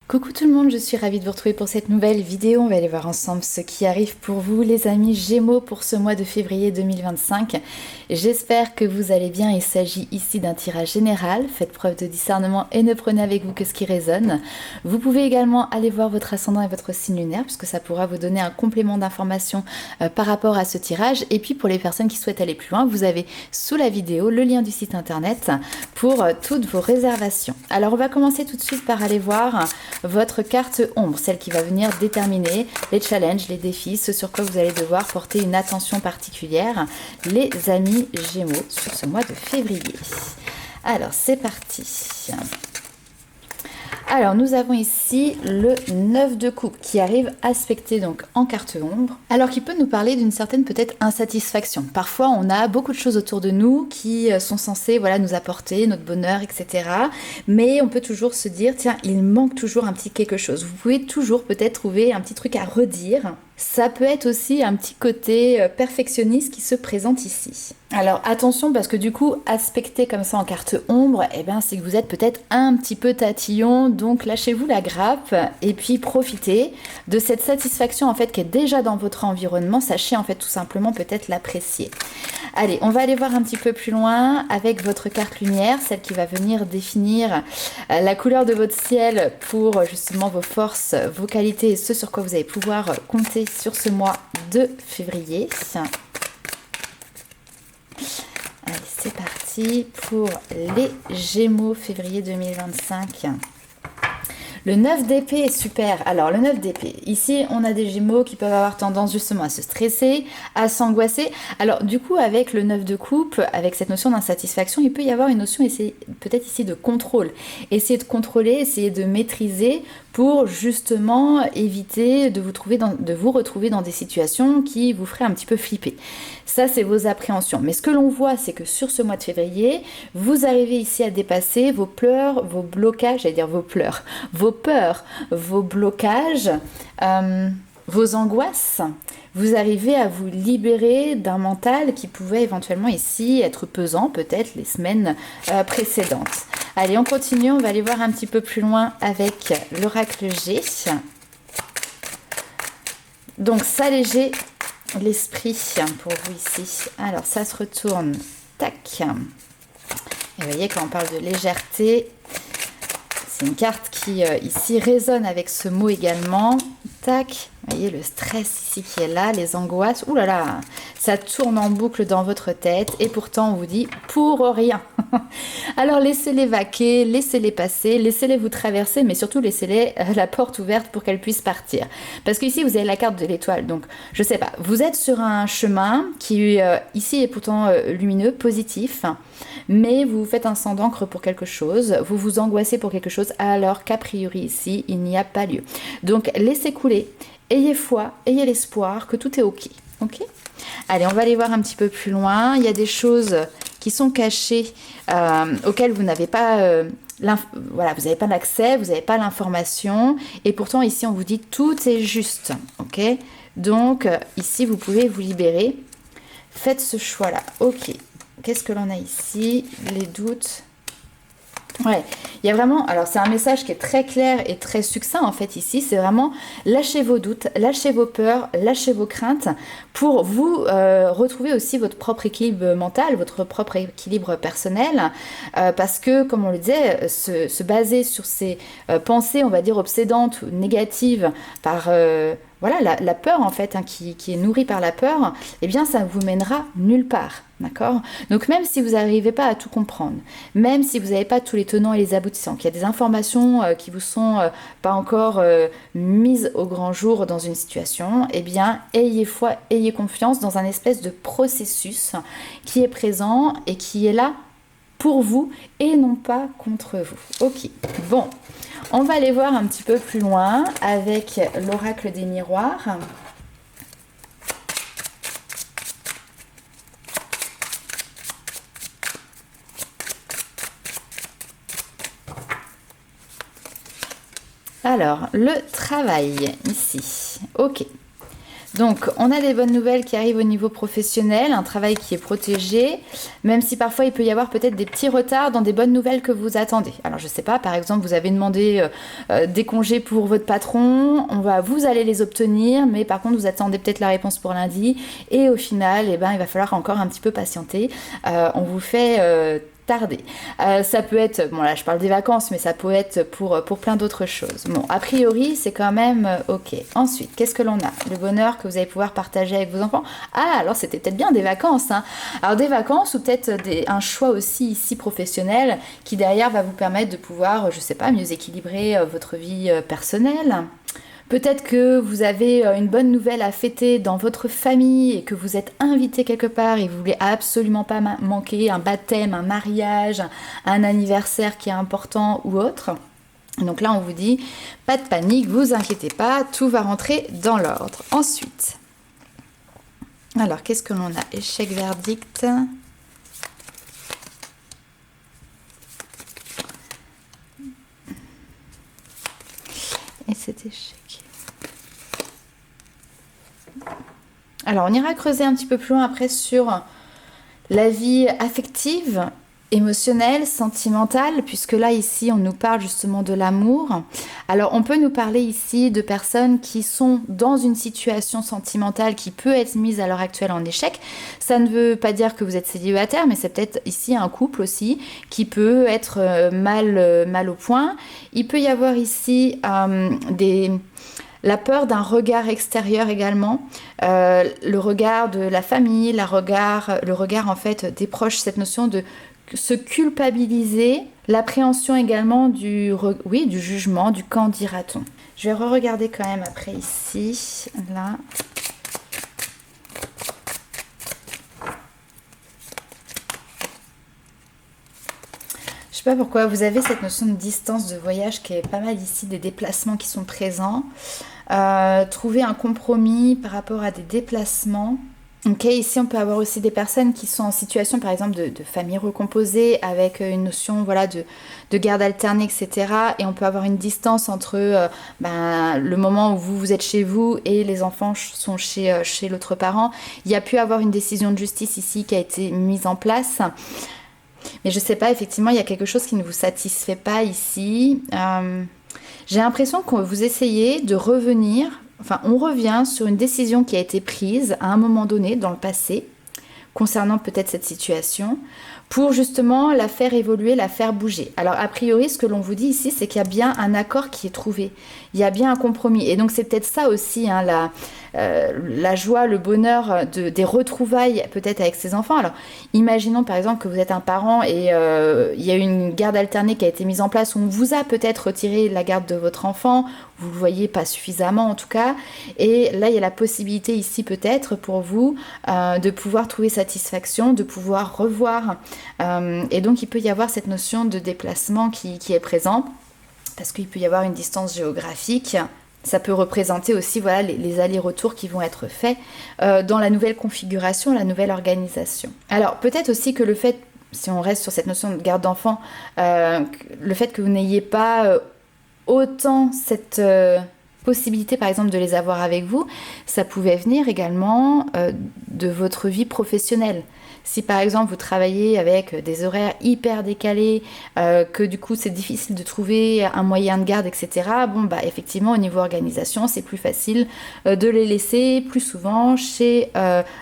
Coucou tout le monde, je suis ravie de vous retrouver pour cette nouvelle vidéo. On va aller voir ensemble ce qui arrive pour vous les amis Gémeaux pour ce mois de février 2025. J'espère que vous allez bien. Il s'agit ici d'un tirage général. Faites preuve de discernement et ne prenez avec vous que ce qui résonne. Vous pouvez également aller voir votre ascendant et votre signe lunaire puisque ça pourra vous donner un complément d'information par rapport à ce tirage. Et puis pour les personnes qui souhaitent aller plus loin, vous avez sous la vidéo le lien du site internet pour toutes vos réservations. Alors on va commencer tout de suite par aller voir votre carte ombre, celle qui va venir déterminer les challenges, les défis, ce sur quoi vous allez devoir porter une attention particulière, les amis Gémeaux, sur ce mois de février. Alors, c'est parti. Alors, nous avons ici le 9 de coupe qui arrive aspecté donc en carte ombre. Alors, qui peut nous parler d'une certaine peut-être insatisfaction. Parfois, on a beaucoup de choses autour de nous qui sont censées nous apporter notre bonheur, etc. Mais on peut toujours se dire, tiens, il manque toujours un petit quelque chose. Vous pouvez toujours peut-être trouver un petit truc à redire. Ça peut être aussi un petit côté perfectionniste qui se présente ici. Alors attention parce que du coup, aspecté comme ça en carte ombre, c'est que vous êtes peut-être un petit peu tatillon, donc lâchez-vous la grappe et puis profitez de cette satisfaction en fait qui est déjà dans votre environnement. Sachez en fait tout simplement peut-être l'apprécier. Allez, on va aller voir un petit peu plus loin avec votre carte lumière, celle qui va venir définir la couleur de votre ciel pour justement vos forces, vos qualités et ce sur quoi vous allez pouvoir compter sur ce mois de février. Allez, c'est parti pour les Gémeaux février 2025. Le 9 d'épée est super. Alors, le 9 d'épée, ici, on a des Gémeaux qui peuvent avoir tendance justement à se stresser, à s'angoisser. Alors, du coup, avec le 9 de coupe, avec cette notion d'insatisfaction, il peut y avoir une notion peut-être ici de contrôle. Essayer de contrôler, essayer de maîtriser pour justement éviter de vous retrouver dans des situations qui vous feraient un petit peu flipper. Ça, c'est vos appréhensions. Mais ce que l'on voit, c'est que sur ce mois de février, vous arrivez ici à dépasser vos pleurs, vos blocages, vos peurs, vos blocages, vos angoisses. Vous arrivez à vous libérer d'un mental qui pouvait éventuellement ici être pesant, peut-être les semaines précédentes. Allez, on continue, on va aller voir un petit peu plus loin avec l'oracle G. Donc, s'alléger l'esprit pour vous ici. Alors, ça se retourne. Tac. Et vous voyez, quand on parle de légèreté, c'est une carte qui, ici, résonne avec ce mot également. Tac. Vous voyez le stress ici qui est là, les angoisses. Ouh là là, ça tourne en boucle dans votre tête et pourtant on vous dit pour rien. Alors laissez-les vaquer, laissez-les passer, laissez-les vous traverser, mais surtout laissez-les la porte ouverte pour qu'elles puissent partir. Parce qu'ici vous avez la carte de l'étoile, donc je sais pas, vous êtes sur un chemin qui ici est pourtant lumineux, positif, mais vous faites un sang d'encre pour quelque chose, vous vous angoissez pour quelque chose, alors qu'a priori ici il n'y a pas lieu. Donc laissez couler. Ayez foi, ayez l'espoir que tout est ok. Ok ? Allez, on va aller voir un petit peu plus loin. Il y a des choses qui sont cachées auxquelles vous n'avez pas vous n'avez pas l'accès, vous n'avez pas l'information. Et pourtant, ici, on vous dit tout est juste. Ok ? Donc, ici, vous pouvez vous libérer. Faites ce choix-là. Ok. Qu'est-ce que l'on a ici ? Les doutes. Ouais, il y a vraiment, alors c'est un message qui est très clair et très succinct en fait ici, c'est vraiment lâchez vos doutes, lâchez vos peurs, lâchez vos craintes pour vous retrouver aussi votre propre équilibre mental, votre propre équilibre personnel, parce que comme on le disait, se baser sur ces pensées, on va dire obsédantes ou négatives par... la peur en fait, qui est nourrie par la peur, eh bien ça ne vous mènera nulle part, d'accord ? Donc même si vous n'arrivez pas à tout comprendre, même si vous n'avez pas tous les tenants et les aboutissants, qu'il y a des informations qui vous sont pas encore mises au grand jour dans une situation, eh bien ayez foi, ayez confiance dans un espèce de processus qui est présent et qui est là pour vous et non pas contre vous. Ok, bon. On va aller voir un petit peu plus loin avec l'oracle des miroirs. Alors, le travail ici. Ok. Donc, on a des bonnes nouvelles qui arrivent au niveau professionnel, un travail qui est protégé, même si parfois il peut y avoir peut-être des petits retards dans des bonnes nouvelles que vous attendez. Alors, je sais pas, par exemple, vous avez demandé des congés pour votre patron, vous allez les obtenir, mais par contre, vous attendez peut-être la réponse pour lundi, et au final, eh ben, il va falloir encore un petit peu patienter. On vous fait tarder. Ça peut être, bon là je parle des vacances, mais ça peut être pour plein d'autres choses. Bon, a priori, c'est quand même ok. Ensuite, qu'est-ce que l'on a? Le bonheur que vous allez pouvoir partager avec vos enfants. Ah, alors c'était peut-être bien des vacances, hein. Alors des vacances ou peut-être un choix aussi ici professionnel qui derrière va vous permettre de pouvoir, je sais pas, mieux équilibrer votre vie personnelle. Peut-être que vous avez une bonne nouvelle à fêter dans votre famille et que vous êtes invité quelque part et vous voulez absolument pas manquer un baptême, un mariage, un anniversaire qui est important ou autre. Donc là, on vous dit, pas de panique, vous inquiétez pas, tout va rentrer dans l'ordre. Ensuite, alors qu'est-ce que l'on a? Échec, verdict. Et cet échec. Alors, on ira creuser un petit peu plus loin après sur la vie affective, émotionnelle, sentimentale, puisque là, ici, on nous parle justement de l'amour. Alors, on peut nous parler ici de personnes qui sont dans une situation sentimentale qui peut être mise à l'heure actuelle en échec. Ça ne veut pas dire que vous êtes célibataire, mais c'est peut-être ici un couple aussi qui peut être mal au point. Il peut y avoir ici la peur d'un regard extérieur également, le regard de la famille, le regard en fait des proches, cette notion de se culpabiliser, l'appréhension également du jugement, du qu'en dira-t-on. Je vais re-regarder quand même après ici, là. Je sais pas pourquoi, vous avez cette notion de distance de voyage qui est pas mal ici, des déplacements qui sont présents. Trouver un compromis par rapport à des déplacements. Ok, ici on peut avoir aussi des personnes qui sont en situation par exemple de famille recomposée avec une notion voilà, de garde alternée, etc. Et on peut avoir une distance entre le moment où vous êtes chez vous et les enfants sont chez l'autre parent. Il y a pu avoir une décision de justice ici qui a été mise en place. Mais je sais pas, effectivement, il y a quelque chose qui ne vous satisfait pas ici. J'ai l'impression que vous essayez de revenir, enfin, on revient sur une décision qui a été prise à un moment donné dans le passé, concernant peut-être cette situation, pour justement la faire évoluer, la faire bouger. Alors, a priori, ce que l'on vous dit ici, c'est qu'il y a bien un accord qui est trouvé. Il y a bien un compromis. Et donc, c'est peut-être ça aussi, hein, la joie, le bonheur des retrouvailles peut-être avec ses enfants. Alors, imaginons par exemple que vous êtes un parent et il y a une garde alternée qui a été mise en place où on vous a peut-être retiré la garde de votre enfant, vous ne le voyez pas suffisamment en tout cas. Et là, il y a la possibilité ici peut-être pour vous de pouvoir trouver satisfaction, de pouvoir revoir. Et donc, il peut y avoir cette notion de déplacement qui est présente. Parce qu'il peut y avoir une distance géographique. Ça peut représenter aussi voilà, les allers-retours qui vont être faits dans la nouvelle configuration, la nouvelle organisation. Alors peut-être aussi que le fait, si on reste sur cette notion de garde d'enfant, le fait que vous n'ayez pas autant cette possibilité par exemple de les avoir avec vous, ça pouvait venir également de votre vie professionnelle. Si par exemple vous travaillez avec des horaires hyper décalés, que du coup c'est difficile de trouver un moyen de garde, etc. Bon bah effectivement au niveau organisation c'est plus facile de les laisser plus souvent chez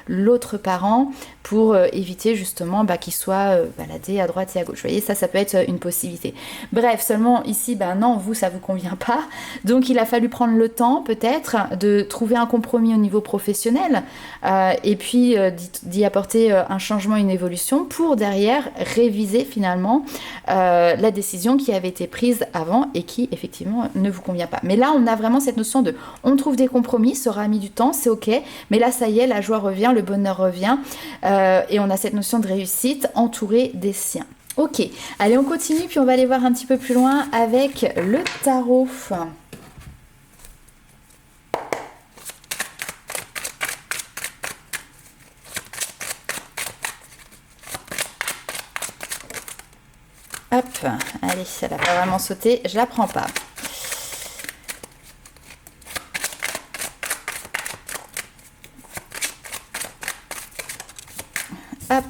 l'autre parent pour éviter justement qu'ils soient baladés à droite et à gauche. Vous voyez, ça peut être une possibilité. Bref, seulement ici, non, vous, ça vous convient pas. Donc, il a fallu prendre le temps, peut-être, de trouver un compromis au niveau professionnel et puis d'y apporter un changement, une évolution pour derrière réviser finalement la décision qui avait été prise avant et qui, effectivement, ne vous convient pas. Mais là, on a vraiment cette notion de on trouve des compromis, ça aura mis du temps, c'est ok, mais là, ça y est, la joie revient, le bonheur revient. Et on a cette notion de réussite entourée des siens. Ok, allez on continue puis on va aller voir un petit peu plus loin avec le tarot. Hop, allez, ça n'a pas vraiment sauté, je la prends pas. Hop.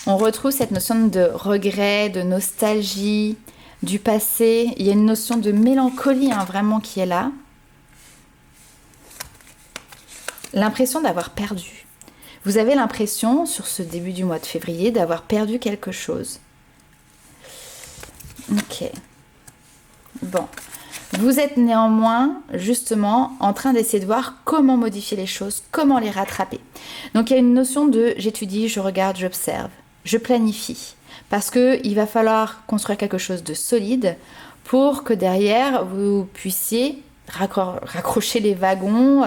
On retrouve cette notion de regret, de nostalgie, du passé. Il y a une notion de mélancolie vraiment qui est là. L'impression d'avoir perdu. Vous avez l'impression, sur ce début du mois de février, d'avoir perdu quelque chose. Ok. Bon. Vous êtes néanmoins, justement, en train d'essayer de voir comment modifier les choses, comment les rattraper. Donc, il y a une notion de j'étudie, je regarde, j'observe, je planifie. Parce qu'il va falloir construire quelque chose de solide pour que derrière, vous puissiez raccrocher les wagons,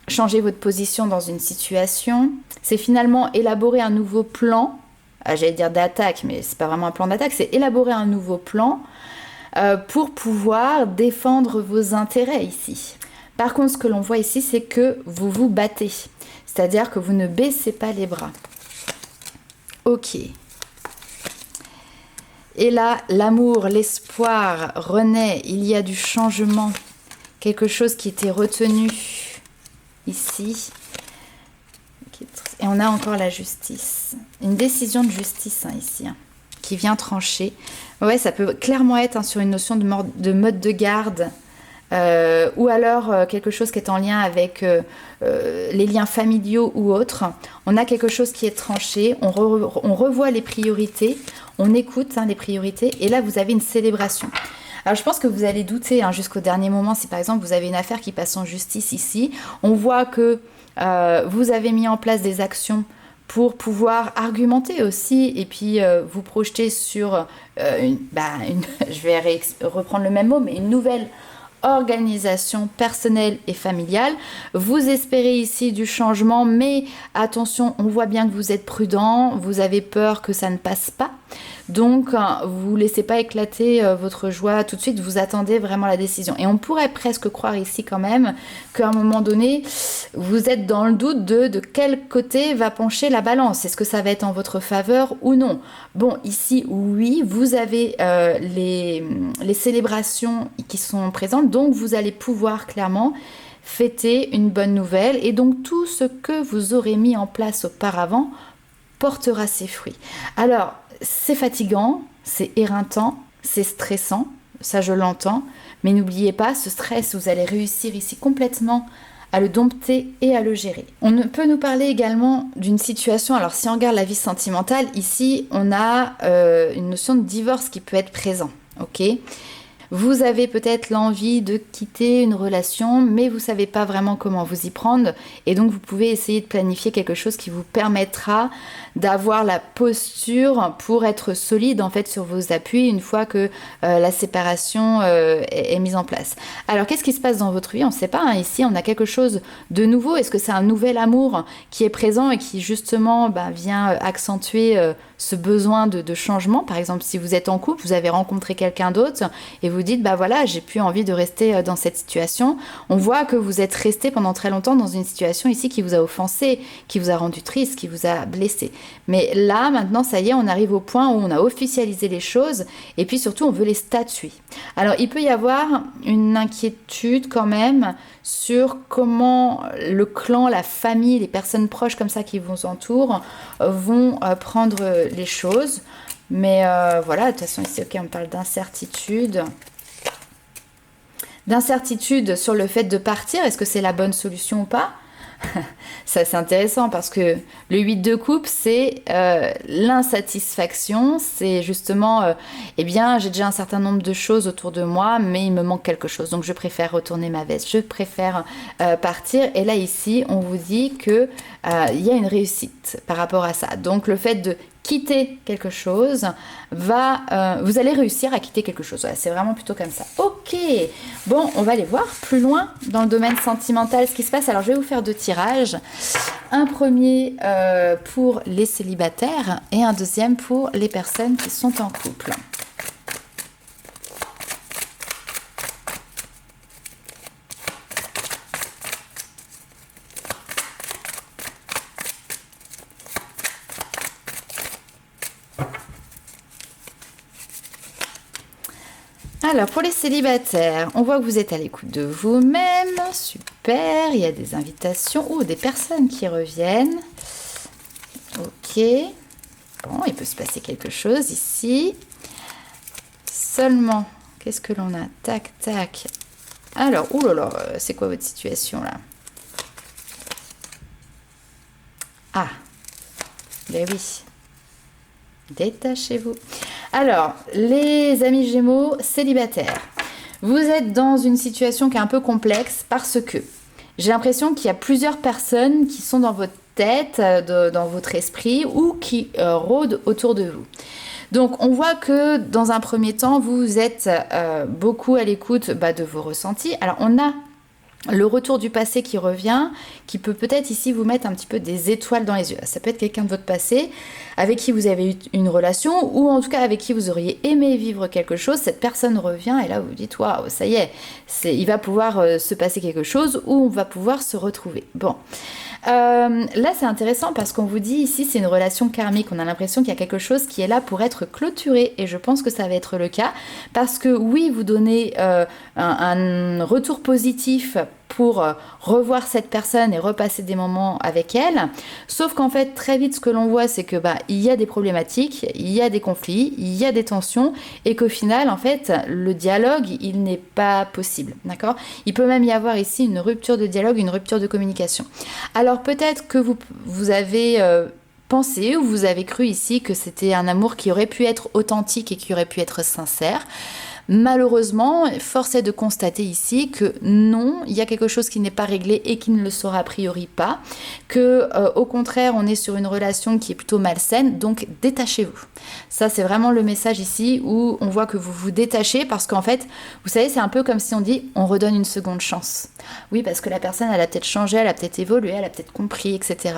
changer votre position dans une situation. C'est finalement élaborer un nouveau plan. J'allais dire d'attaque, mais c'est pas vraiment un plan d'attaque, c'est élaborer un nouveau plan pour pouvoir défendre vos intérêts ici. Par contre, ce que l'on voit ici, c'est que vous vous battez. C'est-à-dire que vous ne baissez pas les bras. Ok. Et là, l'amour, l'espoir renaît. Il y a du changement. Quelque chose qui était retenu ici. Et on a encore la justice. Une décision de justice ici, qui vient trancher. Ouais, ça peut clairement être sur une notion de mode de garde, ou alors quelque chose qui est en lien avec les liens familiaux ou autres. On a quelque chose qui est tranché, on revoit les priorités, on écoute les priorités, et là vous avez une célébration. Alors je pense que vous allez douter jusqu'au dernier moment si par exemple vous avez une affaire qui passe en justice ici. On voit que vous avez mis en place des actions pour pouvoir argumenter aussi et puis vous projeter sur je vais reprendre le même mot, mais une nouvelle organisation personnelle et familiale. Vous espérez ici du changement, mais attention, on voit bien que vous êtes prudent, vous avez peur que ça ne passe pas. Donc, vous ne laissez pas éclater votre joie tout de suite, vous attendez vraiment la décision. Et on pourrait presque croire ici quand même qu'à un moment donné, vous êtes dans le doute de quel côté va pencher la balance. Est-ce que ça va être en votre faveur ou non? Bon, ici, oui, vous avez les célébrations qui sont présentes, donc vous allez pouvoir clairement fêter une bonne nouvelle. Et donc, tout ce que vous aurez mis en place auparavant portera ses fruits. Alors, c'est fatigant, c'est éreintant, c'est stressant, ça je l'entends, mais n'oubliez pas, ce stress, vous allez réussir ici complètement à le dompter et à le gérer. On peut nous parler également d'une situation, alors si on regarde la vie sentimentale, ici on a une notion de divorce qui peut être présent, ok ? Vous avez peut-être l'envie de quitter une relation, mais vous ne savez pas vraiment comment vous y prendre. Et donc, vous pouvez essayer de planifier quelque chose qui vous permettra d'avoir la posture pour être solide en fait sur vos appuis une fois que la séparation est mise en place. Alors, qu'est-ce qui se passe dans votre vie? On ne sait pas. Ici, on a quelque chose de nouveau. Est-ce que c'est un nouvel amour qui est présent et qui justement vient accentuer ce besoin de changement? Par exemple, si vous êtes en couple, vous avez rencontré quelqu'un d'autre et vous dites, voilà, j'ai plus envie de rester dans cette situation. On voit que vous êtes resté pendant très longtemps dans une situation ici qui vous a offensé, qui vous a rendu triste, qui vous a blessé. Mais là, maintenant, ça y est, on arrive au point où on a officialisé les choses et puis surtout, on veut les statuer. Alors, il peut y avoir une inquiétude quand même sur comment le clan, la famille, les personnes proches comme ça qui vous entourent vont prendre les choses. Mais voilà, de toute façon, ici, ok, on parle d'incertitude. D'incertitude sur le fait de partir. Est-ce que c'est la bonne solution ou pas? Ça, c'est intéressant parce que le 8 de coupe, c'est l'insatisfaction. C'est justement, j'ai déjà un certain nombre de choses autour de moi, mais il me manque quelque chose. Donc, je préfère retourner ma veste. Je préfère partir. Et là, ici, on vous dit qu'il y a une réussite par rapport à ça. Donc, le fait de quitter quelque chose vous allez réussir à quitter quelque chose. Voilà, c'est vraiment plutôt comme ça. Ok, bon, on va aller voir plus loin dans le domaine sentimental ce qui se passe. Alors, je vais vous faire 2 tirages. Un premier pour les célibataires et un deuxième pour les personnes qui sont en couple. Alors, pour les célibataires, on voit que vous êtes à l'écoute de vous-même. Super, il y a des invitations ou des personnes qui reviennent. Ok. Bon, il peut se passer quelque chose ici. Seulement, qu'est-ce que l'on a? Tac, tac. Alors, oulala, c'est quoi votre situation là? Ah, ben oui. Détachez-vous. Alors, les amis Gémeaux célibataires, vous êtes dans une situation qui est un peu complexe parce que j'ai l'impression qu'il y a plusieurs personnes qui sont dans votre tête, dans votre esprit ou qui rôdent autour de vous. Donc, on voit que dans un premier temps, vous êtes beaucoup à l'écoute de vos ressentis. Alors, on a le retour du passé qui revient, qui peut peut-être ici vous mettre un petit peu des étoiles dans les yeux. Ça peut être quelqu'un de votre passé, avec qui vous avez eu une relation, ou en tout cas avec qui vous auriez aimé vivre quelque chose. Cette personne revient et là vous vous dites, waouh, ça y est, il va pouvoir se passer quelque chose, ou on va pouvoir se retrouver. Bon. Là c'est intéressant parce qu'on vous dit ici c'est une relation karmique, on a l'impression qu'il y a quelque chose qui est là pour être clôturé et je pense que ça va être le cas parce que oui vous donnez un retour positif pour revoir cette personne et repasser des moments avec elle, sauf qu'en fait très vite ce que l'on voit c'est que il y a des problématiques, il y a des conflits, il y a des tensions et qu'au final en fait le dialogue il n'est pas possible, d'accord? Il peut même y avoir ici une rupture de dialogue, une rupture de communication. Alors peut-être que vous avez pensé ou vous avez cru ici que c'était un amour qui aurait pu être authentique et qui aurait pu être sincère. Malheureusement, force est de constater ici que non, il y a quelque chose qui n'est pas réglé et qui ne le sera a priori pas, que au contraire, on est sur une relation qui est plutôt malsaine, donc détachez-vous. Ça, c'est vraiment le message ici où on voit que vous vous détachez parce qu'en fait, vous savez, c'est un peu comme si on dit on redonne une seconde chance. Oui, parce que la personne, elle a peut-être changé, elle a peut-être évolué, elle a peut-être compris, etc.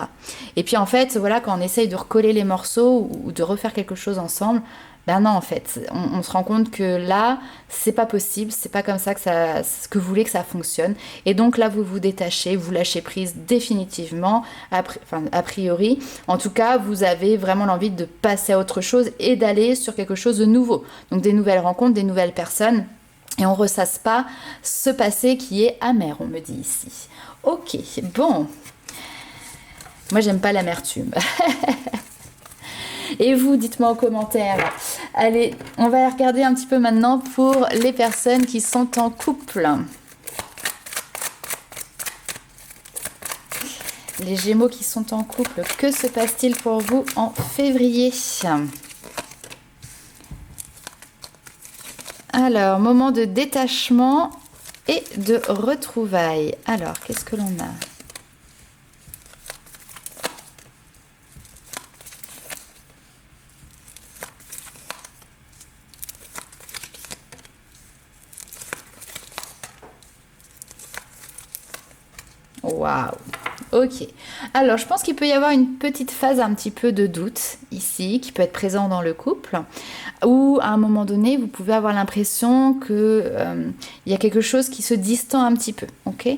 Et puis en fait, voilà, quand on essaye de recoller les morceaux ou de refaire quelque chose ensemble, ben non, en fait, on se rend compte que là, c'est pas possible, c'est pas comme ça que vous voulez que ça fonctionne. Et donc là, vous vous détachez, vous lâchez prise définitivement, a priori. En tout cas, vous avez vraiment l'envie de passer à autre chose et d'aller sur quelque chose de nouveau. Donc des nouvelles rencontres, des nouvelles personnes. Et on ressasse pas ce passé qui est amer, on me dit ici. Ok, bon. Moi, j'aime pas l'amertume. Et vous, dites-moi en commentaire. Allez, on va regarder un petit peu maintenant pour les personnes qui sont en couple. Les Gémeaux qui sont en couple, que se passe-t-il pour vous en février? Alors, moment de détachement et de retrouvailles. Alors, qu'est-ce que l'on a ? Waouh, ok. Alors, je pense qu'il peut y avoir une petite phase un petit peu de doute ici, qui peut être présent dans le couple, où à un moment donné, vous pouvez avoir l'impression que il y a quelque chose qui se distend un petit peu, ok,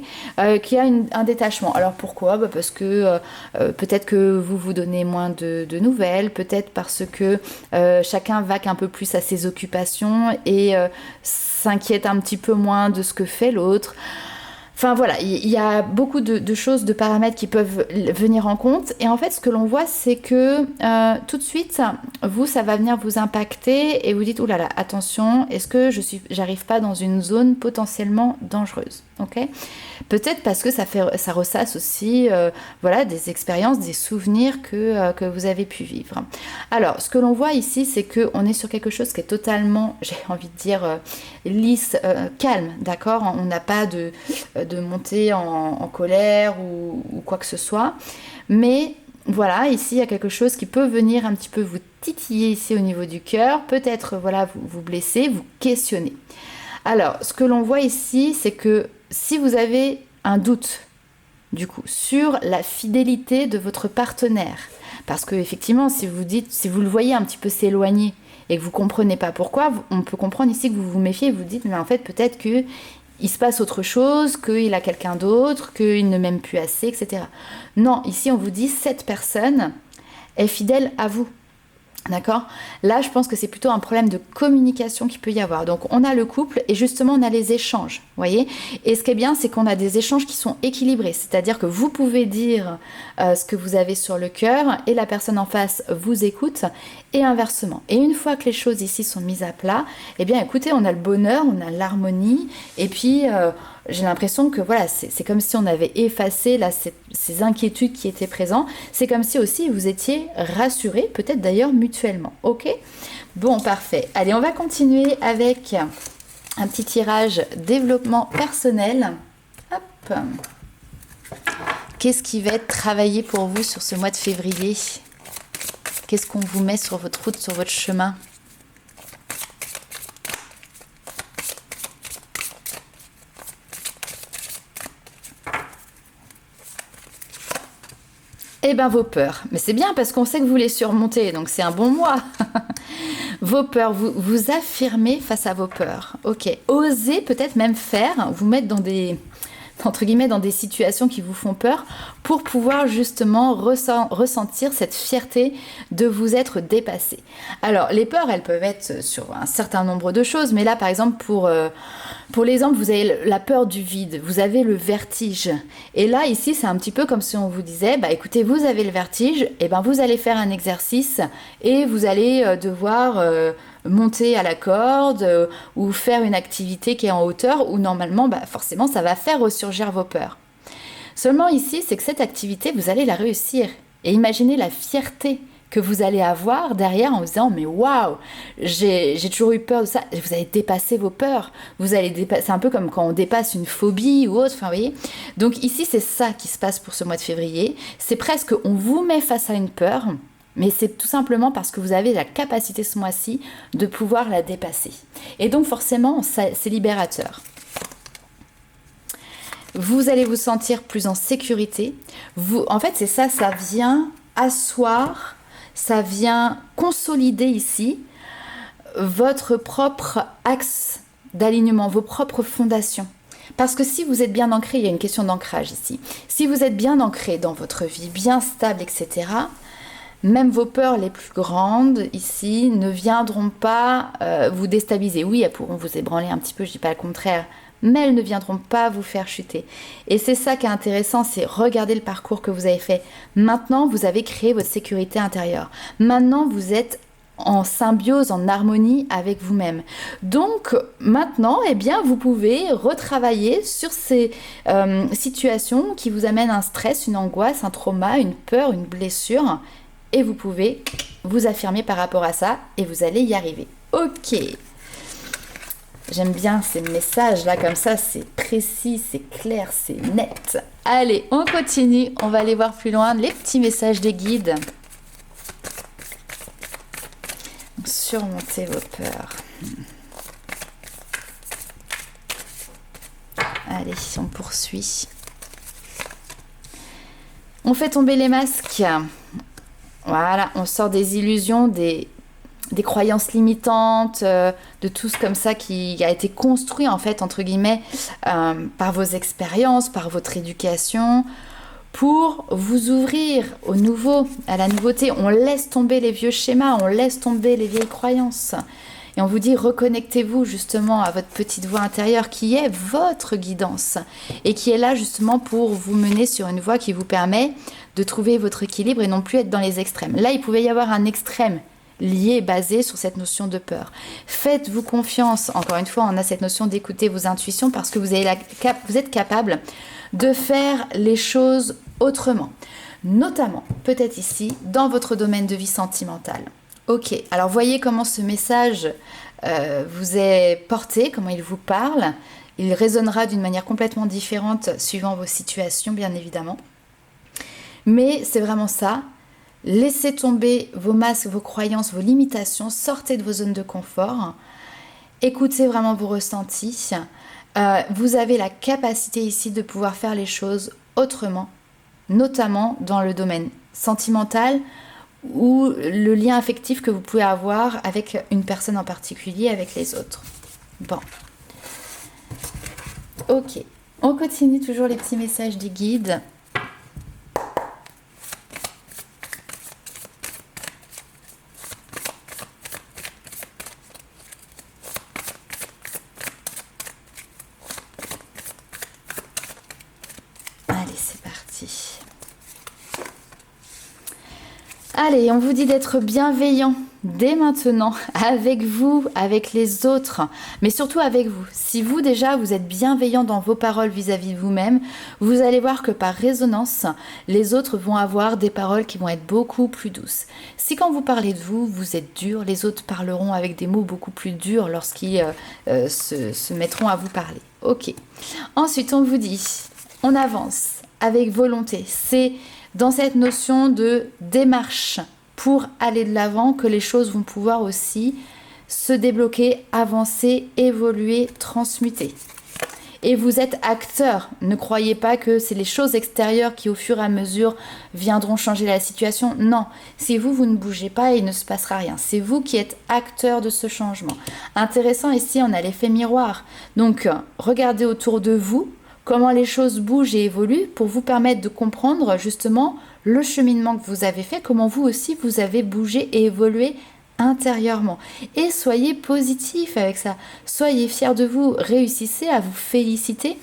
qu'il y a un détachement. Alors pourquoi ? Parce que peut-être que vous vous donnez moins de nouvelles, peut-être parce que chacun vaque un peu plus à ses occupations et s'inquiète un petit peu moins de ce que fait l'autre. Enfin voilà, il y a beaucoup de choses, de paramètres qui peuvent venir en compte. Et en fait, ce que l'on voit, c'est que tout de suite, vous, ça va venir vous impacter et vous dites, oulala, attention, est-ce que j'arrive pas dans une zone potentiellement dangereuse, ok ? Peut-être parce que ça ressasse aussi, voilà, des expériences, des souvenirs que vous avez pu vivre. Alors, ce que l'on voit ici, c'est qu'on est sur quelque chose qui est totalement, j'ai envie de dire, lisse, calme, d'accord ? On n'a pas de montée en colère ou quoi que ce soit. Mais voilà, ici, il y a quelque chose qui peut venir un petit peu vous titiller ici au niveau du cœur. Peut-être, voilà, vous blesser, vous questionner. Alors, ce que l'on voit ici, c'est que si vous avez un doute, du coup, sur la fidélité de votre partenaire, parce que effectivement, si vous le voyez un petit peu s'éloigner et que vous comprenez pas pourquoi, on peut comprendre ici que vous vous méfiez et vous dites, mais en fait, peut-être que il se passe autre chose, qu'il a quelqu'un d'autre, qu'il ne m'aime plus assez, etc. Non, ici, on vous dit, cette personne est fidèle à vous. D'accord? Là, je pense que c'est plutôt un problème de communication qu'il peut y avoir. Donc, on a le couple et justement, on a les échanges, vous voyez? Et ce qui est bien, c'est qu'on a des échanges qui sont équilibrés. C'est-à-dire que vous pouvez dire ce que vous avez sur le cœur et la personne en face vous écoute et inversement. Et une fois que les choses ici sont mises à plat, eh bien, écoutez, on a le bonheur, on a l'harmonie et puis... j'ai l'impression que voilà, c'est comme si on avait effacé là, ces inquiétudes qui étaient présentes. C'est comme si aussi vous étiez rassurés, peut-être d'ailleurs mutuellement. Ok? Bon, parfait. Allez, on va continuer avec un petit tirage développement personnel. Hop. Qu'est-ce qui va être travaillé pour vous sur ce mois de février? Qu'est-ce qu'on vous met sur votre route, sur votre chemin? Eh bien, vos peurs. Mais c'est bien parce qu'on sait que vous les surmontez, donc c'est un bon mois. Vos peurs, vous affirmez face à vos peurs. Ok. Osez peut-être même faire, vous mettre dans des, entre guillemets, dans des situations qui vous font peur pour pouvoir justement ressentir cette fierté de vous être dépassé. Alors, les peurs, elles peuvent être sur un certain nombre de choses, mais là, par exemple, pour l'exemple, vous avez la peur du vide, vous avez le vertige. Et là, ici, c'est un petit peu comme si on vous disait, bah écoutez, vous avez le vertige, et ben vous allez faire un exercice et vous allez devoir monter à la corde ou faire une activité qui est en hauteur où normalement, bah, forcément, ça va faire ressurgir vos peurs. Seulement ici, c'est que cette activité, vous allez la réussir. Et imaginez la fierté que vous allez avoir derrière en vous disant mais waouh, j'ai toujours eu peur de ça. Vous allez dépasser vos peurs. Vous allez c'est un peu comme quand on dépasse une phobie ou autre. Enfin, vous voyez. Donc ici, c'est ça qui se passe pour ce mois de février. C'est presque on vous met face à une peur, mais c'est tout simplement parce que vous avez la capacité ce mois-ci de pouvoir la dépasser. Et donc forcément, c'est libérateur. Vous allez vous sentir plus en sécurité. En fait, c'est ça, ça vient asseoir, ça vient consolider ici votre propre axe d'alignement, vos propres fondations. Parce que si vous êtes bien ancré, il y a une question d'ancrage ici. Si vous êtes bien ancré dans votre vie, bien stable, etc., même vos peurs les plus grandes ici ne viendront pas vous déstabiliser. Oui, elles pourront vous ébranler un petit peu, je ne dis pas le contraire, mais elles ne viendront pas vous faire chuter. Et c'est ça qui est intéressant, c'est regarder le parcours que vous avez fait. Maintenant, vous avez créé votre sécurité intérieure. Maintenant, vous êtes en symbiose, en harmonie avec vous-même. Donc maintenant, eh bien, vous pouvez retravailler sur ces situations qui vous amènent un stress, une angoisse, un trauma, une peur, une blessure. Et vous pouvez vous affirmer par rapport à ça et vous allez y arriver. Ok. J'aime bien ces messages là comme ça, c'est précis, c'est clair, c'est net. Allez, on continue, on va aller voir plus loin les petits messages des guides. Surmonter vos peurs. Allez, on poursuit. On fait tomber les masques. Voilà, on sort des illusions, des croyances limitantes, de tout ce comme ça qui a été construit en fait, entre guillemets, par vos expériences, par votre éducation, pour vous ouvrir au nouveau, à la nouveauté. On laisse tomber les vieux schémas, on laisse tomber les vieilles croyances. Et on vous dit, reconnectez-vous justement à votre petite voix intérieure qui est votre guidance et qui est là justement pour vous mener sur une voie qui vous permet de trouver votre équilibre et non plus être dans les extrêmes. Là, il pouvait y avoir un extrême lié, basé sur cette notion de peur. Faites-vous confiance. Encore une fois, on a cette notion d'écouter vos intuitions parce que vous êtes capable de faire les choses autrement. Notamment, peut-être ici, dans votre domaine de vie sentimentale. Ok, alors voyez comment ce message vous est porté, comment il vous parle. Il résonnera d'une manière complètement différente suivant vos situations, bien évidemment. Mais c'est vraiment ça. Laissez tomber vos masques, vos croyances, vos limitations. Sortez de vos zones de confort. Écoutez vraiment vos ressentis. Vous avez la capacité ici de pouvoir faire les choses autrement, notamment dans le domaine sentimental, ou le lien affectif que vous pouvez avoir avec une personne en particulier, avec les autres. Bon. Ok. On continue toujours les petits messages des guides. Allez, on vous dit d'être bienveillant dès maintenant, avec vous, avec les autres, mais surtout avec vous. Si vous déjà, vous êtes bienveillant dans vos paroles vis-à-vis de vous-même, vous allez voir que par résonance, les autres vont avoir des paroles qui vont être beaucoup plus douces. Si quand vous parlez de vous, vous êtes dur, les autres parleront avec des mots beaucoup plus durs lorsqu'ils se mettront à vous parler. Ok. Ensuite, on vous dit, on avance avec volonté. C'est dans cette notion de démarche pour aller de l'avant que les choses vont pouvoir aussi se débloquer, avancer, évoluer, transmuter. Et vous êtes acteur. Ne croyez pas que c'est les choses extérieures qui au fur et à mesure viendront changer la situation. Non, si vous ne bougez pas, il ne se passera rien. C'est vous qui êtes acteur de ce changement. Intéressant ici, on a l'effet miroir. Donc, regardez autour de vous comment les choses bougent et évoluent pour vous permettre de comprendre justement le cheminement que vous avez fait, comment vous aussi vous avez bougé et évolué intérieurement. Et soyez positif avec ça, soyez fiers de vous, réussissez à vous féliciter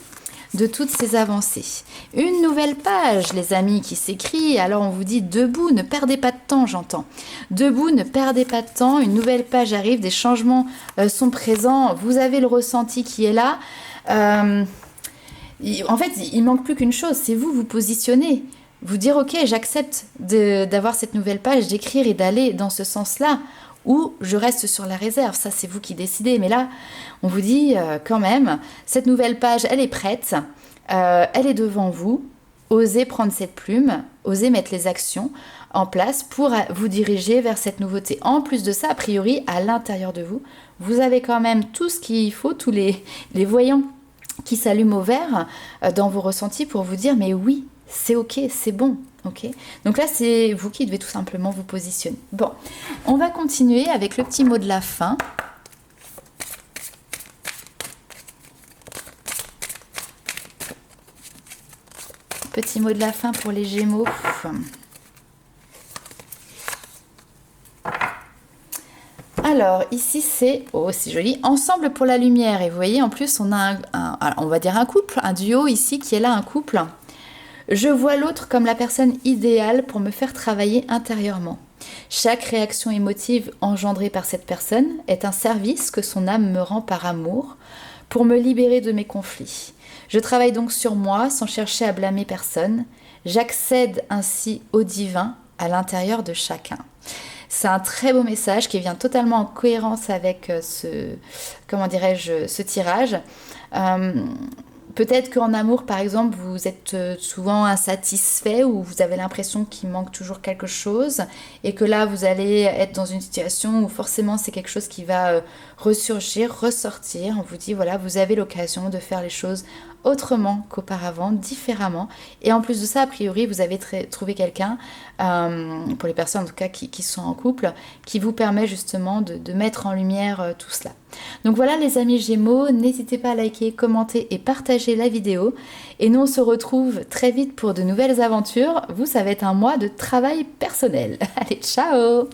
de toutes ces avancées. Une nouvelle page, les amis, qui s'écrit, alors on vous dit debout, ne perdez pas de temps, j'entends. Debout, ne perdez pas de temps, une nouvelle page arrive, des changements sont présents, vous avez le ressenti qui est là. En fait, il manque plus qu'une chose, c'est vous positionner. Vous dire, ok, j'accepte d'avoir cette nouvelle page, d'écrire et d'aller dans ce sens-là, ou je reste sur la réserve. Ça, c'est vous qui décidez. Mais là, on vous dit quand même, cette nouvelle page, elle est prête, elle est devant vous. Osez prendre cette plume, osez mettre les actions en place pour vous diriger vers cette nouveauté. En plus de ça, a priori, à l'intérieur de vous, vous avez quand même tout ce qu'il faut, tous les voyants qui s'allument au vert dans vos ressentis pour vous dire, mais oui, c'est ok, c'est bon, ok. Donc là, c'est vous qui devez tout simplement vous positionner. Bon, on va continuer avec le petit mot de la fin. Petit mot de la fin pour les Gémeaux. Alors, ici, c'est, oh, c'est joli, ensemble pour la lumière. Et vous voyez, en plus, on a on va dire un couple, un duo ici qui est là, un couple. Je vois l'autre comme la personne idéale pour me faire travailler intérieurement. Chaque réaction émotive engendrée par cette personne est un service que son âme me rend par amour pour me libérer de mes conflits. Je travaille donc sur moi sans chercher à blâmer personne. J'accède ainsi au divin à l'intérieur de chacun. C'est un très beau message qui vient totalement en cohérence avec ce tirage. Peut-être qu'en amour, par exemple, vous êtes souvent insatisfait ou vous avez l'impression qu'il manque toujours quelque chose et que là, vous allez être dans une situation où forcément c'est quelque chose qui va ressurgir, ressortir. On vous dit, voilà, vous avez l'occasion de faire les choses autrement qu'auparavant, différemment. Et en plus de ça, a priori, vous avez trouvé quelqu'un, pour les personnes en tout cas qui sont en couple, qui vous permet justement de mettre en lumière tout cela. Donc voilà les amis Gémeaux, n'hésitez pas à liker, commenter et partager la vidéo. Et nous on se retrouve très vite pour de nouvelles aventures. Vous, ça va être un mois de travail personnel. Allez, ciao!